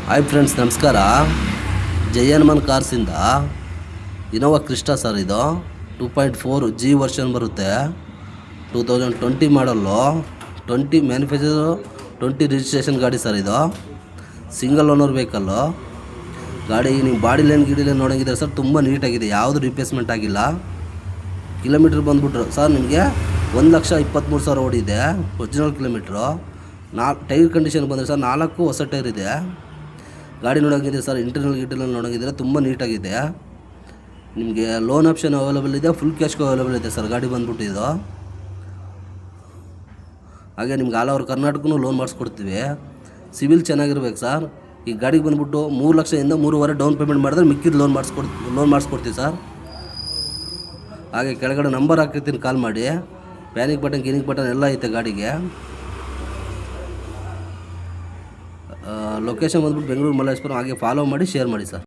Hi friends, ನಮಸ್ಕಾರ. ಜಯನ್ಮನ್ ಕಾರ್ಸಿಂದ Innova Crysta sir. ಇದು 2.4G version ಬರುತ್ತೆ. 2020 ಮಾಡಲ್ಲು, 20 ಮ್ಯಾನುಫ್ಯಾಕ್ಚರು, 20 ರಿಜಿಸ್ಟ್ರೇಷನ್ ಗಾಡಿ ಸರ್. ಇದು ಸಿಂಗಲ್ ಓನರ್ ವೆಹಿಕಲ್ಲು ಗಾಡಿ. ನೀವು ಬಾಡಿ ಲೈನ್ ನೋಡೋಂಗಿದೆ ಸರ್. ತುಂಬ ನೀಟಾಗಿದೆ, ಯಾವುದು ರಿಪ್ಲೇಸ್ಮೆಂಟ್ ಆಗಿಲ್ಲ. ಕಿಲೋಮೀಟ್ರ್ ಬಂದುಬಿಟ್ರು ಸರ್ ನಿಮಗೆ 1,23,000 ಓಡಿದೆ ಒರಿಜಿನಲ್ ಕಿಲೋಮೀಟ್ರು. ಟೈರ್ ಕಂಡೀಷನ್ ಬಂದರೆ ಸರ್ 4 ಹೊಸ ಟೈರ್ ಇದೆ. ಗಾಡಿ ನೋಡೋಂಗಿದೆ ಸರ್. ಇಂಟರ್ನಲ್ ನೋಡೋಂಗಿದ್ರೆ ತುಂಬ ನೀಟಾಗಿದೆ. ನಿಮಗೆ ಲೋನ್ ಆಪ್ಷನ್ ಅವೈಲೇಬಲ್ ಇದೆ, ಫುಲ್ ಕ್ಯಾಶ್ಗೂ ಅವೈಲೇಬಲ್ ಇದೆ ಸರ್. ಗಾಡಿ ಬಂದ್ಬಿಟ್ಟು ಇದು ಹಾಗೆ ನಿಮ್ಗೆ ಆಲ್ ಓವರ್ ಕರ್ನಾಟಕನೂ ಲೋನ್ ಮಾಡಿಸ್ಕೊಡ್ತೀವಿ. ಸಿವಿಲ್ ಚೆನ್ನಾಗಿರ್ಬೇಕು ಸರ್. ಈ ಗಾಡಿಗೆ ಬಂದುಬಿಟ್ಟು 3 ಲಕ್ಷದಿಂದ 3.5 ಡೌನ್ ಪೇಮೆಂಟ್ ಮಾಡಿದ್ರೆ ಮಿಕ್ಕಿದ ಲೋನ್ ಮಾಡಿಸ್ಕೊಡ್ತೀವಿ ಸರ್. ಹಾಗೆ ಕೆಳಗಡೆ ನಂಬರ್ ಹಾಕಿರ್ತೀನಿ, ಕಾಲ್ ಮಾಡಿ. ಪ್ಯಾನಿಕ್ ಬಟನ್, ಗಿನಿಕ್ ಬಟನ್ ಎಲ್ಲ ಐತೆ ಗಾಡಿಗೆ. ಲೊಕೇಶನ್ ಬಂದ್ಬಿಟ್ಟು ಬೆಂಗಳೂರು ಮಲ್ಲೇಶ್ವರ. ಹಾಗೆ ಫಾಲೋ ಮಾಡಿ, ಶೇರ್ ಮಾಡಿ ಸರ್.